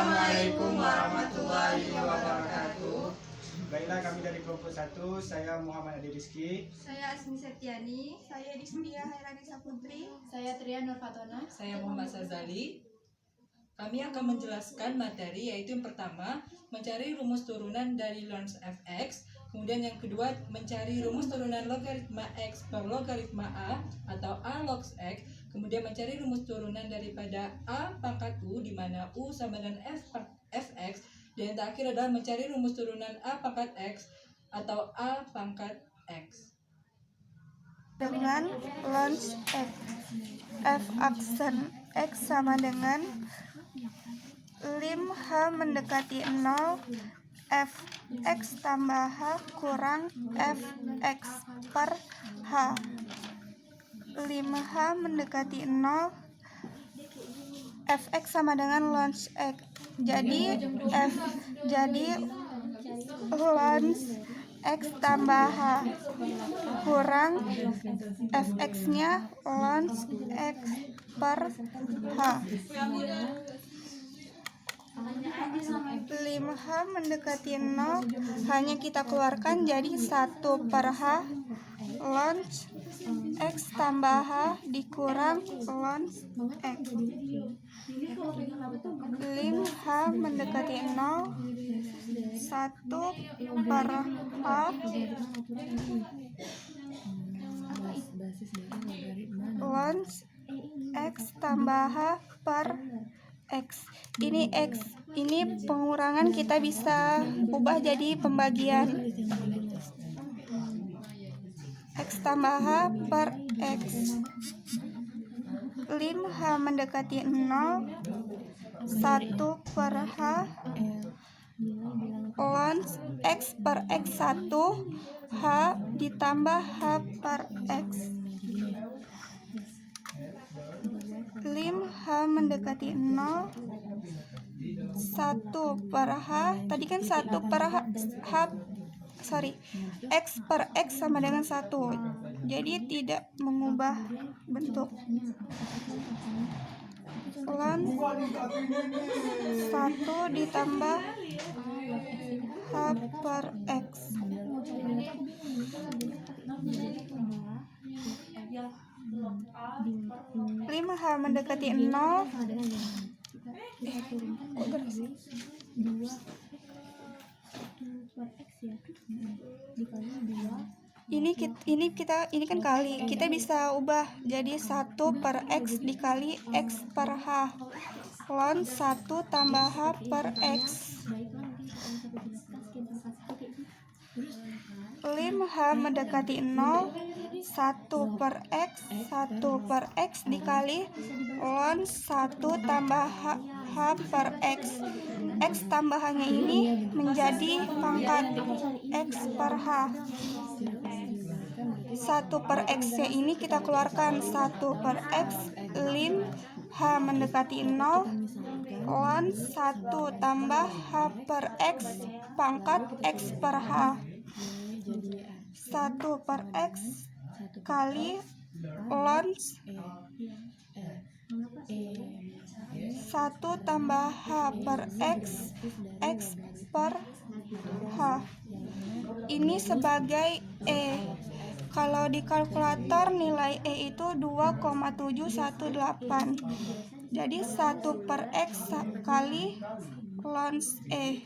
Assalamualaikum warahmatullahi wabarakatuh. Baiklah, kami dari kelompok 1, saya Muhammad Adi Rizky. Saya Asmi Septiani. Saya Distia Hairanisa Putri. Saya Tria Nurfatona. Saya Muhammad Sazali. Kami akan menjelaskan materi, yaitu yang pertama mencari rumus turunan dari lns fx, kemudian yang kedua mencari rumus turunan logaritma x per logaritma a atau a log x, kemudian mencari rumus turunan daripada a pangkat u di mana u sama dengan fx, dan yang terakhir adalah mencari rumus turunan a pangkat x atau a pangkat x. Dengan lns f aksen x sama dengan lim h mendekati 0 fx tambah h kurang fx per h. Lim h mendekati 0 fx sama dengan lns x. Jadi lns x tambah h kurang fx-nya lns x per h. Lim h mendekati 0 hanya kita keluarkan jadi 1 per h lns x tambah h dikurang lns x. Lim h mendekati 0 1 per h lns x tambah h per x. Ini pengurangan kita bisa ubah jadi pembagian. X tambah h per x. Lim h mendekati 0 1 per h lns x per x1 h ditambah h per x. Lim h mendekati 0 1 per h, tadi kan 1 per h, x per x sama dengan 1, jadi tidak mengubah bentuk. Lns 1 ditambah h per x. Lim h mendekati 0 ini kan kali, kita bisa ubah jadi 1 per x dikali x per h. Lns 1 tambah h per x. Lim h mendekati 0 1 per x dikali lns 1 tambah h per x. X tambahannya ini menjadi pangkat x per h. 1 per x nya ini kita keluarkan 1 per x. Lim h mendekati 0 lns 1 tambah h per x pangkat x per h. 1 per x kali lns 1 tambah h per x per h. Ini sebagai e. Kalau di kalkulator nilai e itu 2,718. Jadi 1 per x kali lns e.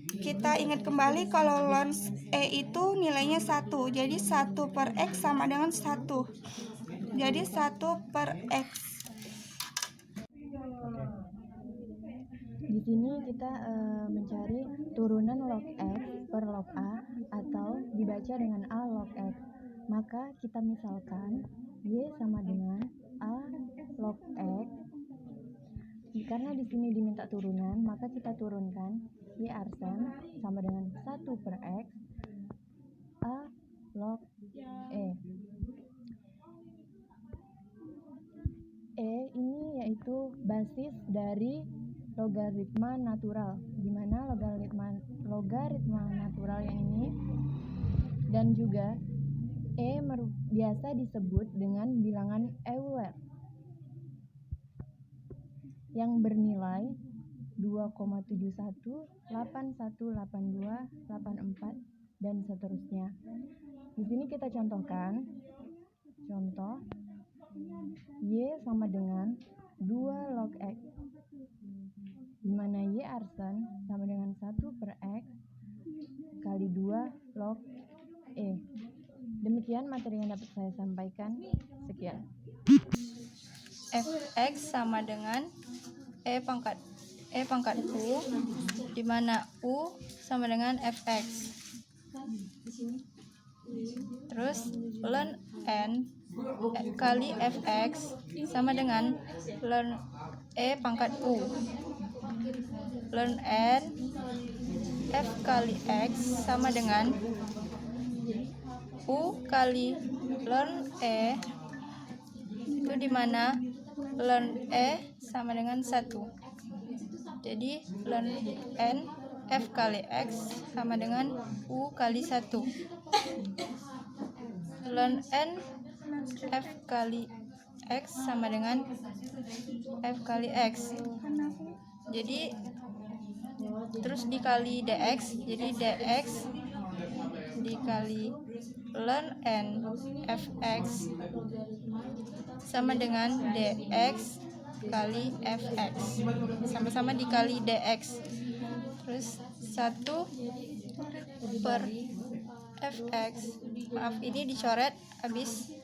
Kita ingat kembali kalau lns e itu nilainya 1. Jadi 1 per x sama dengan 1. Jadi 1 per x. Di sini kita mencari turunan log x per log a atau dibaca dengan a log x. Maka kita misalkan y sama dengan a log x. Karena di sini diminta turunan, maka kita turunkan y arsen sama dengan 1 per x a log e. E ini yaitu basis dari logaritma natural, di mana logaritma natural yang ini dan juga E biasa disebut dengan bilangan Euler yang bernilai 2,71, 8182, 84, dan seterusnya. Di sini kita contohkan. Contoh, Y sama dengan 2 log X, di mana Y arsen sama dengan 1 per X kali 2 log E. Demikian materi yang dapat saya sampaikan. Sekian. Fx sama dengan E pangkat U, di mana U sama dengan Fx. Terus ln N kali Fx sama dengan ln E pangkat U. Ln N F kali X sama dengan U kali ln E, itu dimana ln E sama dengan 1. Jadi ln N F kali X sama dengan U kali 1. Ln N F kali X sama dengan F kali X. Jadi terus dikali dx, jadi dx dikali ln N Fx sama dengan dx kali Fx, sama-sama dikali dx. Terus 1 per Fx, maaf ini dicoret habis,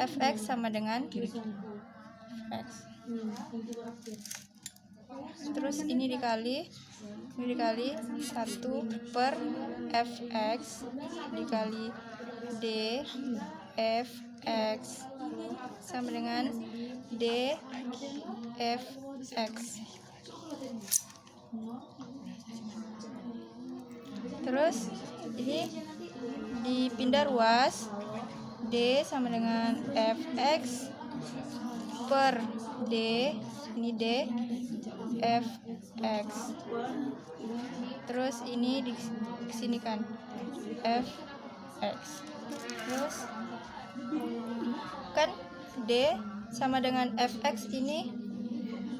Fx sama dengan Fx. Terus ini dikali 1 per Fx dikali D Fx sama dengan D Fx. Terus ini dipindah ruas, D sama dengan Fx per D, ini D Fx. Terus ini disinikan Fx. Terus kan D sama dengan Fx ini,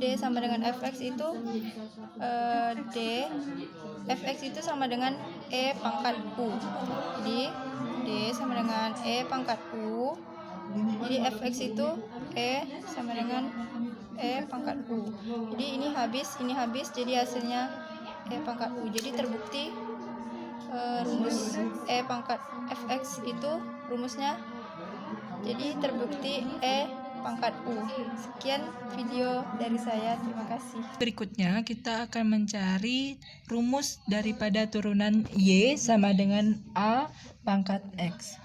D sama dengan Fx itu D Fx itu sama dengan E pangkat U. Jadi D sama dengan E pangkat U. Jadi Fx itu E sama dengan E pangkat U. Jadi ini habis, jadi hasilnya E pangkat U. Jadi terbukti rumus E pangkat Fx itu rumusnya, jadi terbukti E pangkat U. Sekian video dari saya, terima kasih. Berikutnya kita akan mencari rumus daripada turunan Y sama dengan A pangkat X.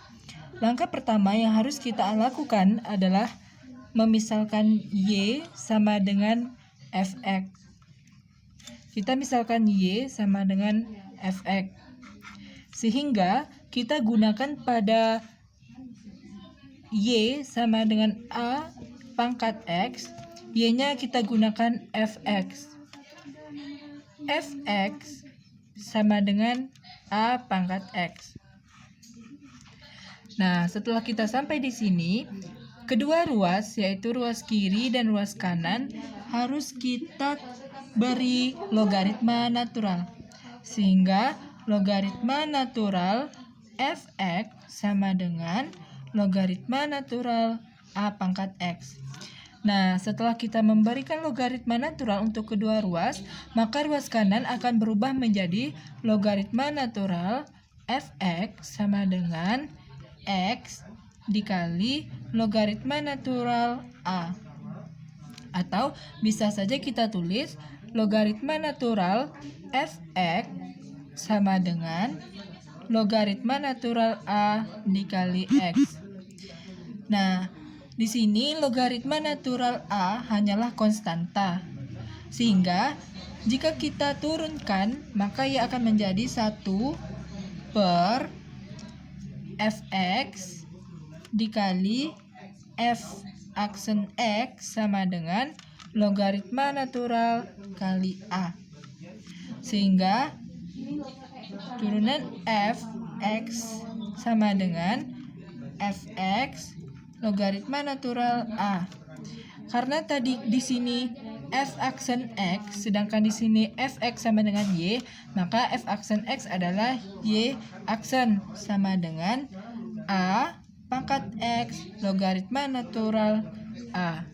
Langkah pertama yang harus kita lakukan adalah memisalkan Y sama dengan Fx. Kita misalkan Y sama dengan Fx, sehingga kita gunakan pada Y sama dengan A pangkat X, Y-nya kita gunakan Fx. Fx sama dengan A pangkat X. Nah, setelah kita sampai di sini, kedua ruas, yaitu ruas kiri dan ruas kanan, harus kita beri logaritma natural. Sehingga logaritma natural Fx sama dengan logaritma natural A pangkat X. Nah, setelah kita memberikan logaritma natural untuk kedua ruas, maka ruas kanan akan berubah menjadi logaritma natural Fx sama dengan X dikali logaritma natural A. Atau bisa saja kita tulis logaritma natural Fx sama dengan logaritma natural A dikali X. Nah, di sini logaritma natural A hanyalah konstanta. Sehingga jika kita turunkan, maka ia akan menjadi 1 per Fx dikali F aksen X sama dengan logaritma natural kali A. Sehingga turunan Fx sama dengan Fx logaritma natural A. Karena tadi di sini f aksen x, sedangkan di sini fx sama dengan y, maka f aksen x adalah y aksen sama dengan a pangkat x logaritma natural a.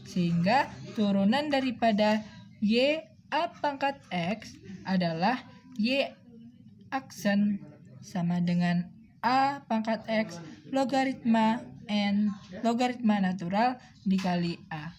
Sehingga turunan daripada y a pangkat x adalah y aksen sama dengan a pangkat x logaritma n logaritma natural dikali a.